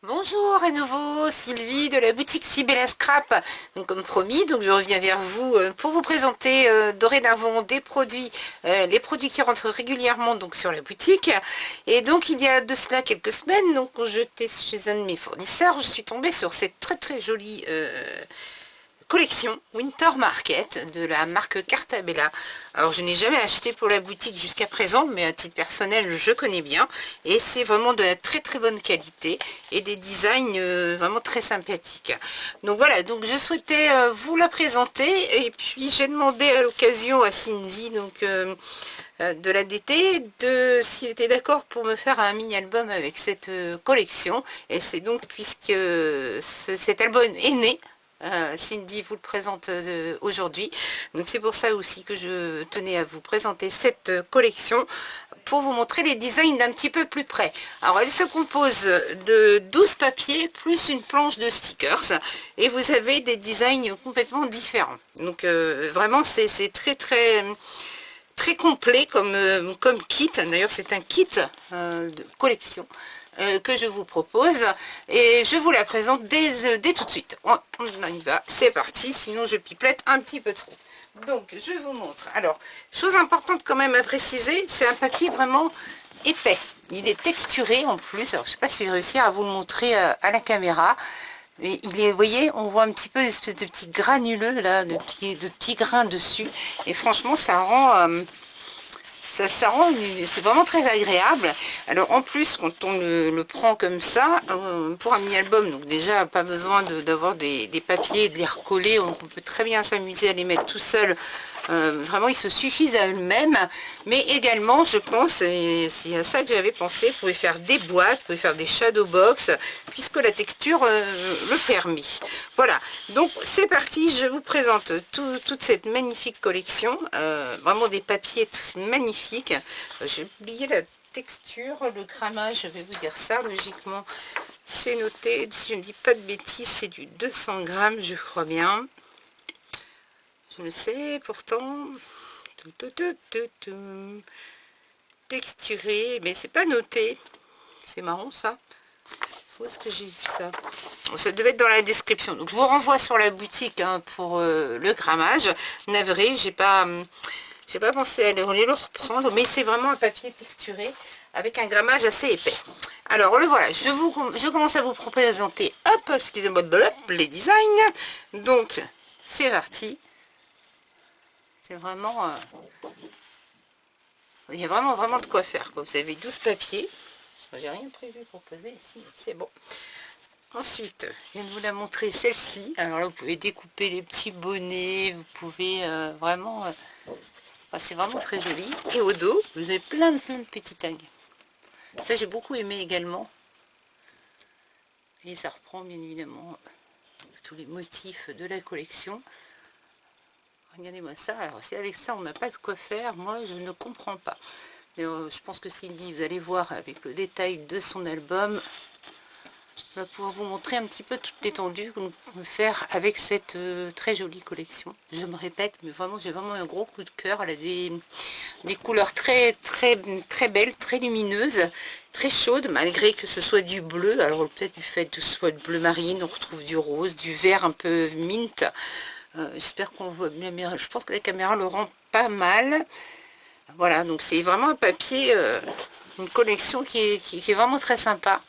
Bonjour à nouveau, Sylvie de la boutique Sibella Scrap. Donc, comme promis, donc je reviens vers vous pour vous présenter dorénavant des produits, les produits qui rentrent régulièrement donc sur la boutique. Et donc il y a de cela quelques semaines, donc quand j'étais chez un de mes fournisseurs, je suis tombée sur cette très jolie collection Winter Market de la marque Cartabella. Alors je n'ai jamais acheté pour la boutique jusqu'à présent, mais à titre personnel je connais bien et c'est vraiment de la très bonne qualité et des designs vraiment très sympathiques. Donc voilà, donc je souhaitais vous la présenter et puis j'ai demandé à l'occasion à Cindy de la DT s'il était d'accord pour me faire un mini album avec cette collection, et c'est donc puisque cet album est né. Cindy vous le présente aujourd'hui, donc c'est pour ça aussi que je tenais à vous présenter cette collection pour vous montrer les designs d'un petit peu plus près. Alors elle se compose de 12 papiers plus une planche de stickers et vous avez des designs complètement différents, donc vraiment c'est très complet comme kit. D'ailleurs c'est un kit de collection que je vous propose et je vous la présente dès tout de suite. On y va, c'est parti, sinon je pipelette un petit peu trop. Donc je vous montre. Alors, chose importante quand même à préciser, c'est un papier vraiment épais. Il est texturé en plus. Alors je ne sais pas si je vais réussir à vous le montrer à la caméra. Mais il est, vous voyez, on voit un petit peu une espèce de petits granuleux là, de petits grains dessus. Et franchement, ça rend c'est vraiment très agréable. Alors en plus, quand on le prend comme ça, pour un mini-album, donc déjà pas besoin d'avoir des papiers et de les recoller, on peut très bien s'amuser à les mettre tout seul. Vraiment, ils se suffisent à eux-mêmes, mais également, je pense, et c'est à ça que j'avais pensé, vous pouvez faire des boîtes, vous pouvez faire des shadow box, puisque la texture le permet. Voilà, donc c'est parti, je vous présente toute cette magnifique collection, vraiment des papiers magnifiques. J'ai oublié la texture, le grammage, je vais vous dire ça, logiquement, c'est noté, si je ne dis pas de bêtises, c'est du 200 grammes, je crois bien. Je le sais, pourtant, texturé, mais c'est pas noté. C'est marrant ça. Où est-ce que j'ai vu ça? Bon, ça devait être dans la description. Donc je vous renvoie sur la boutique hein, pour le grammage. Navré, j'ai pas pensé à le reprendre, mais c'est vraiment un papier texturé avec un grammage assez épais. Alors le voilà, je commence à vous présenter, hop, excusez-moi, les designs. Donc c'est parti. C'est vraiment... il y a vraiment de quoi faire, quoi. Vous avez 12 papiers. J'ai rien prévu pour poser ici, c'est bon. Ensuite, je viens de vous la montrer, celle-ci. Alors là, vous pouvez découper les petits bonnets. Vous pouvez vraiment... enfin, c'est vraiment très joli. Et au dos, vous avez plein de petits tags. Ça, j'ai beaucoup aimé également. Et ça reprend, bien évidemment, tous les motifs de la collection. Regardez-moi ça. Alors si avec ça on n'a pas de quoi faire, moi je ne comprends pas. Je pense que Cindy, vous allez voir avec le détail de son album, va pouvoir vous montrer un petit peu toute l'étendue qu'on peut faire avec cette très jolie collection. Je me répète, mais vraiment j'ai vraiment un gros coup de cœur. Elle a des couleurs très belles, très lumineuses, très chaudes, malgré que ce soit du bleu. Alors peut-être du fait que ce soit de bleu marine, on retrouve du rose, du vert un peu mint. J'espère qu'on voit bien, mais je pense que la caméra le rend pas mal. Voilà, donc c'est vraiment un papier, une collection qui est vraiment très sympa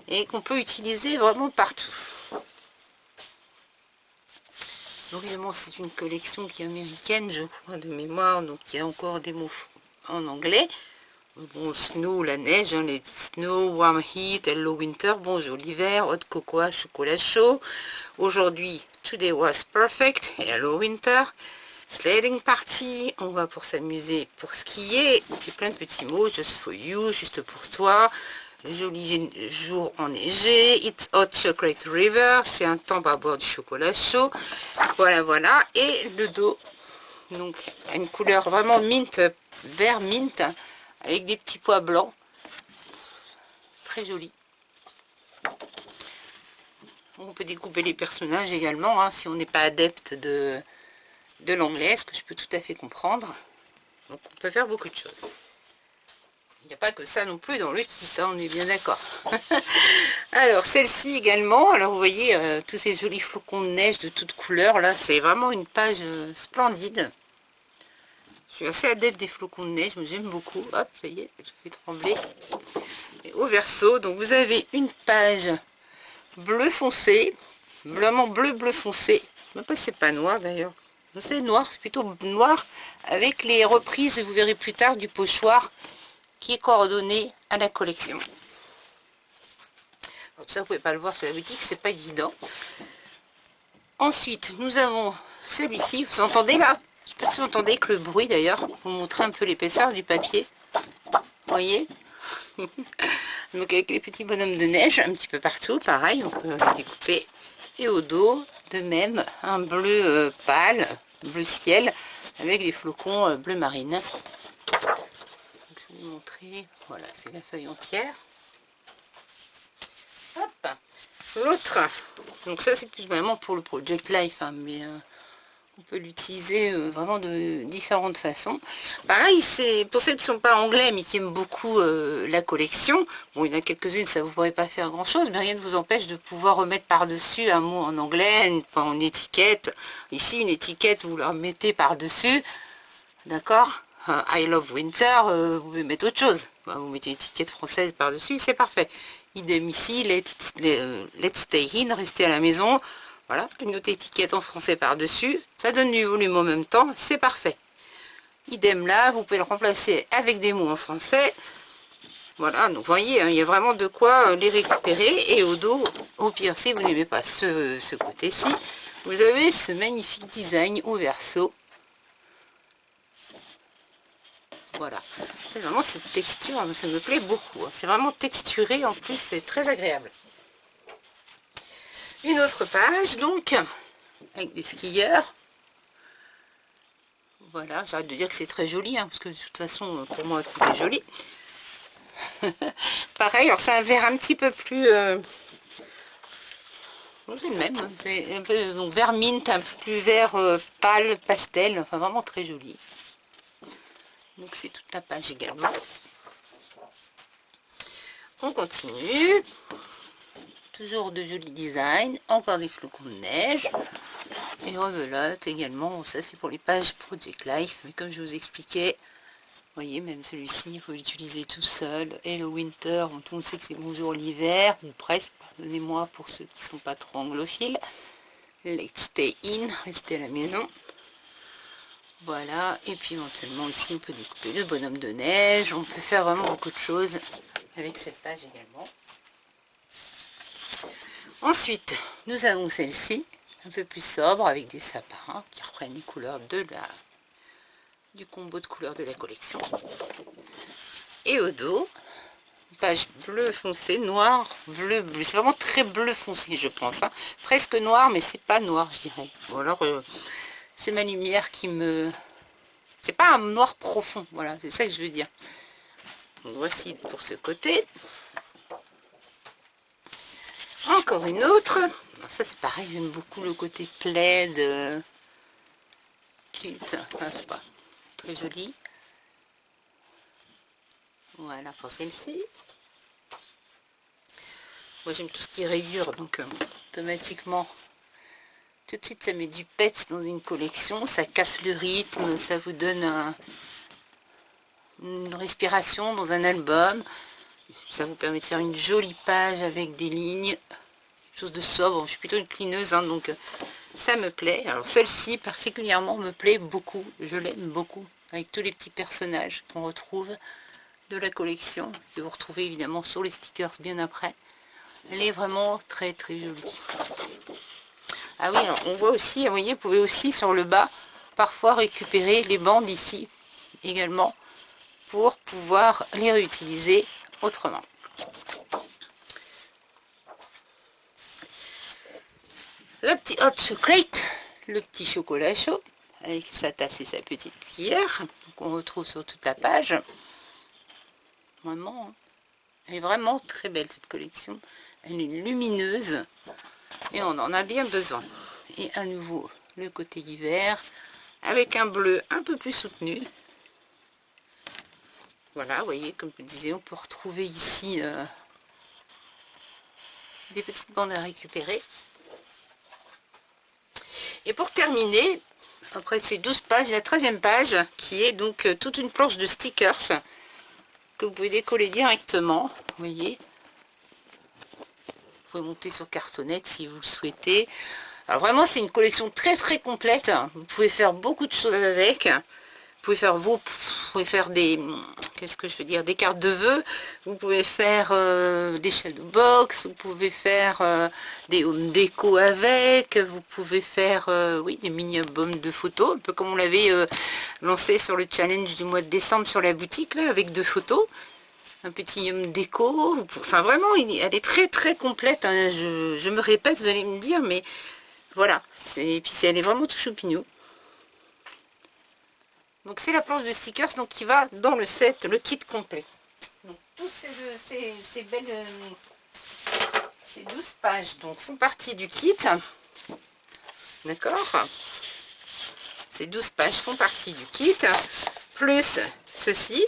et qu'on peut utiliser vraiment partout. Donc évidemment c'est une collection qui est américaine, je crois, de mémoire, donc il y a encore des mots en anglais. Bon, snow, la neige, hein, les snow, warm heat, hello winter, bonjour l'hiver, hot cocoa, chocolat chaud. Aujourd'hui, today was perfect, hello winter. Sledding party, on va pour s'amuser, pour skier. Et plein de petits mots, just for you, juste pour toi. Joli jour enneigé, it's hot chocolate river, c'est un temps à boire du chocolat chaud. Voilà. Et le dos, donc une couleur vraiment mint, vert mint, avec des petits pois blancs, très joli. On peut découper les personnages également, hein, si on n'est pas adepte de l'anglais, ce que je peux tout à fait comprendre. Donc on peut faire beaucoup de choses. n'y a pas que ça non plus dans le kit, hein, on est bien d'accord. Alors, celle-ci également, alors vous voyez, tous ces jolis flocons de neige de toutes couleurs, là, c'est vraiment une page splendide. Je suis assez adepte des flocons de neige, mais j'aime beaucoup. Hop, ça y est, je fais trembler. Et au verso, donc vous avez une page bleu foncé, vraiment bleu foncé. Même pas si c'est pas noir d'ailleurs. C'est noir, c'est plutôt noir avec les reprises, vous verrez plus tard, du pochoir qui est coordonné à la collection. Alors, tout ça, vous pouvez pas le voir sur la boutique, c'est pas évident. Ensuite, nous avons celui-ci, vous entendez là? Je sais pas si vous entendez que le bruit d'ailleurs, pour vous montrer un peu l'épaisseur du papier. Vous voyez? Donc avec les petits bonhommes de neige un petit peu partout, pareil, on peut découper. Et au dos, de même, un bleu pâle, bleu ciel, avec des flocons bleu marine. Donc, je vais vous montrer, voilà, c'est la feuille entière. Hop, l'autre, donc ça c'est plus vraiment pour le Project Life, hein, mais on peut l'utiliser vraiment de différentes façons. Pareil, c'est pour celles qui ne sont pas anglais mais qui aiment beaucoup la collection. Bon, il y en a quelques-unes, ça vous pourrait pas faire grand-chose, mais rien ne vous empêche de pouvoir remettre par-dessus un mot en anglais, une étiquette. Ici, une étiquette, vous la mettez par-dessus, d'accord? I love winter, vous pouvez mettre autre chose. Vous mettez une étiquette française par-dessus, c'est parfait. Idem ici, let's stay in, rester à la maison. Voilà, une autre étiquette en français par-dessus. Ça donne du volume en même temps, c'est parfait. Idem là, vous pouvez le remplacer avec des mots en français. Voilà, donc vous voyez, hein, il y a vraiment de quoi les récupérer. Et au dos, au pire, si vous n'aimez pas ce côté-ci, vous avez ce magnifique design au verso. Voilà, c'est vraiment cette texture, ça me plaît beaucoup. C'est vraiment texturé, en plus, c'est très agréable. Une autre page, donc, avec des skieurs. Voilà, j'arrête de dire que c'est très joli, hein, parce que de toute façon, pour moi, tout est joli. Pareil, alors c'est un vert un petit peu plus... c'est le même, hein, c'est un peu donc, vert mint, un peu plus vert pâle, pastel, enfin vraiment très joli. Donc c'est toute la page également. On continue. Toujours de jolis designs. Encore des flocons de neige. Et rebelote également. Ça c'est pour les pages Project Life. Mais comme je vous expliquais, vous voyez, même celui-ci, il faut l'utiliser tout seul. Hello Winter, tout le monde sait que c'est bonjour l'hiver, ou presque. Pardonnez-moi pour ceux qui ne sont pas trop anglophiles. Let's stay in, rester à la maison. Voilà, et puis éventuellement ici on peut découper le bonhomme de neige, on peut faire vraiment beaucoup de choses avec cette page également. Ensuite, nous avons celle-ci, un peu plus sobre, avec des sapins qui reprennent les couleurs du combo de couleurs de la collection. Et au dos, une page bleu foncé, noir, bleu, bleu. C'est vraiment très bleu foncé, je pense. Hein. Presque noir, mais c'est pas noir, je dirais. Bon, alors... c'est ma lumière qui me... C'est pas un noir profond, voilà, c'est ça que je veux dire. Donc voici pour ce côté. Encore une autre. Alors ça c'est pareil, j'aime beaucoup le côté plaid. Kilt, enfin, je sais pas, très joli. Voilà pour celle-ci. Moi j'aime tout ce qui est rayures, donc automatiquement... Tout de suite, ça met du peps dans une collection, ça casse le rythme, ça vous donne une respiration dans un album. Ça vous permet de faire une jolie page avec des lignes, quelque chose de sobre. Je suis plutôt une clineuse, hein, donc ça me plaît. Alors celle-ci particulièrement me plaît beaucoup, je l'aime beaucoup, avec tous les petits personnages qu'on retrouve de la collection, que vous retrouvez évidemment sur les stickers bien après. Elle est vraiment très très jolie. Ah oui, alors on voit aussi, vous voyez, vous pouvez aussi sur le bas parfois récupérer les bandes ici également pour pouvoir les réutiliser autrement. Le petit hot chocolate, le petit chocolat chaud avec sa tasse et sa petite cuillère qu'on retrouve sur toute la page. Vraiment, elle est vraiment très belle cette collection. Elle est lumineuse. Et on en a bien besoin. Et à nouveau, le côté hiver, avec un bleu un peu plus soutenu. Voilà, vous voyez, comme je disais, on peut retrouver ici des petites bandes à récupérer. Et pour terminer, après ces 12 pages, la 13e page, qui est donc toute une planche de stickers que vous pouvez décoller directement, vous voyez. Vous pouvez monter sur cartonnette si vous le souhaitez. Alors vraiment, c'est une collection très très complète. Vous pouvez faire beaucoup de choses avec. Vous pouvez faire des, qu'est-ce que je veux dire, des cartes de vœux. Vous pouvez faire des shadow box. Vous pouvez faire des home déco avec. Vous pouvez faire, oui, des mini albums de photos, un peu comme on l'avait lancé sur le challenge du mois de décembre sur la boutique là, avec 2 photos. Un petit home déco. Enfin vraiment, elle est très très complète. Hein. Je me répète, vous allez me dire, mais voilà. Et puis elle est vraiment tout choupignou. Donc c'est la planche de stickers donc qui va dans le set, le kit complet. Donc toutes ces belles, ces 12 pages donc font partie du kit. D'accord. Ces 12 pages font partie du kit. Plus ceci.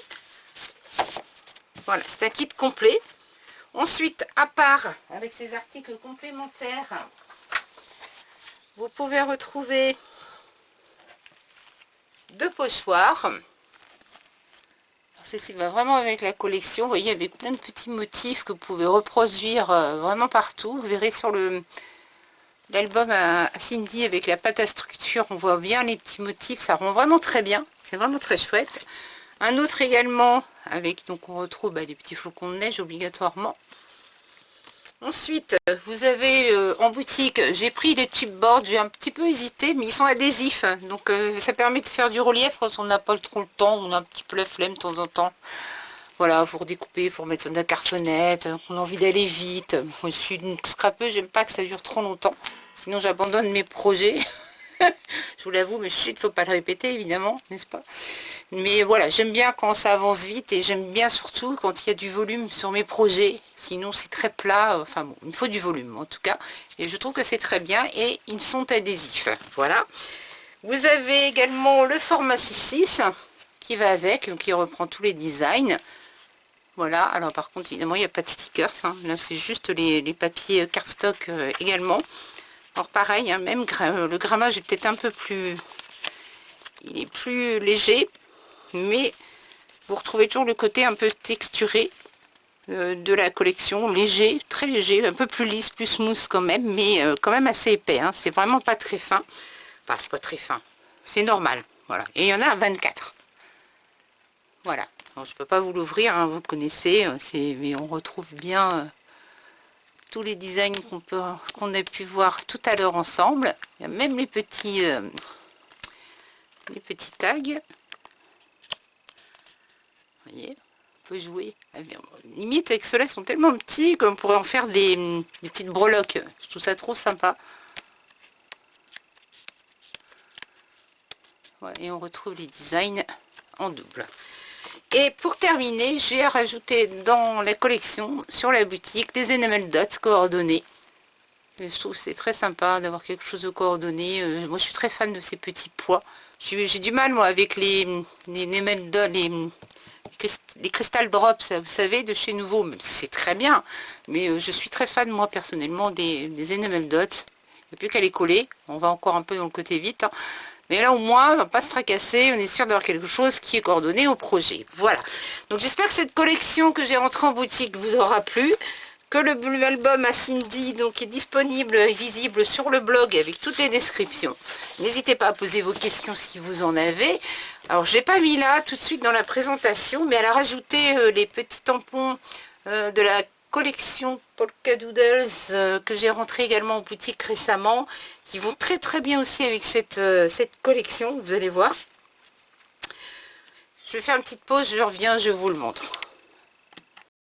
Voilà, c'est un kit complet. Ensuite, à part, avec ces articles complémentaires, vous pouvez retrouver 2 pochoirs. Ceci va vraiment avec la collection. Vous voyez, avec plein de petits motifs que vous pouvez reproduire vraiment partout. Vous verrez sur l'album à Cindy avec la pâte à structure, on voit bien les petits motifs. Ça rend vraiment très bien. C'est vraiment très chouette. Un autre également avec, donc on retrouve les petits flocons de neige obligatoirement. Ensuite, vous avez en boutique, j'ai pris les chipboards, j'ai un petit peu hésité, mais ils sont adhésifs. Donc ça permet de faire du relief quand on n'a pas trop le temps, on a un petit peu la flemme de temps en temps. Voilà, pour découper, pour mettre sur de la cartonnette, on a envie d'aller vite. Moi, je suis une scrapeuse, j'aime pas que ça dure trop longtemps. Sinon j'abandonne mes projets. Je vous l'avoue, mais chut, faut pas le répéter évidemment, n'est-ce pas? Mais voilà, j'aime bien quand ça avance vite et j'aime bien surtout quand il y a du volume sur mes projets. Sinon c'est très plat, enfin bon, il me faut du volume en tout cas. Et je trouve que c'est très bien et ils sont adhésifs. Voilà. Vous avez également le format 6.6 qui va avec, qui reprend tous les designs. Voilà, alors par contre évidemment il n'y a pas de stickers, hein. Là c'est juste les papiers cardstock également. Alors pareil, hein, même le grammage est peut-être un peu plus, il est plus léger, mais vous retrouvez toujours le côté un peu texturé de la collection, léger, très léger, un peu plus lisse, plus smooth quand même, mais quand même assez épais, hein. C'est vraiment pas très fin, enfin c'est pas très fin, c'est normal, voilà, et il y en a 24, voilà. Alors, je peux pas vous l'ouvrir, hein, vous connaissez, mais on retrouve bien tous les designs qu'on a pu voir tout à l'heure ensemble. Il y a même les petits tags. Vous voyez, on peut jouer. Limite avec ceux-là, ils sont tellement petits qu'on pourrait en faire des petites breloques. Je trouve ça trop sympa. Voilà, et on retrouve les designs en double. Et pour terminer, j'ai rajouté dans la collection, sur la boutique, les enamel dots coordonnés. Et je trouve que c'est très sympa d'avoir quelque chose de coordonné. Moi, je suis très fan de ces petits pois. J'ai du mal, moi, avec les enamel dots, les crystal drops, vous savez, de chez Nouveau. C'est très bien, mais je suis très fan, moi, personnellement, des enamel dots. Il n'y a plus qu'à les coller. On va encore un peu dans le côté vite, hein. Mais là, au moins, on ne va pas se tracasser. On est sûr d'avoir quelque chose qui est coordonné au projet. Voilà. Donc, j'espère que cette collection que j'ai rentrée en boutique vous aura plu. Que le Blue Album à Cindy donc, est disponible et visible sur le blog avec toutes les descriptions. N'hésitez pas à poser vos questions si vous en avez. Alors, je n'ai pas mis là tout de suite dans la présentation, mais elle a rajouté les petits tampons de la collection Polka Doodles que j'ai rentré également en boutique récemment, qui vont très très bien aussi avec cette collection, vous allez voir. Je vais faire une petite pause, je reviens, je vous le montre.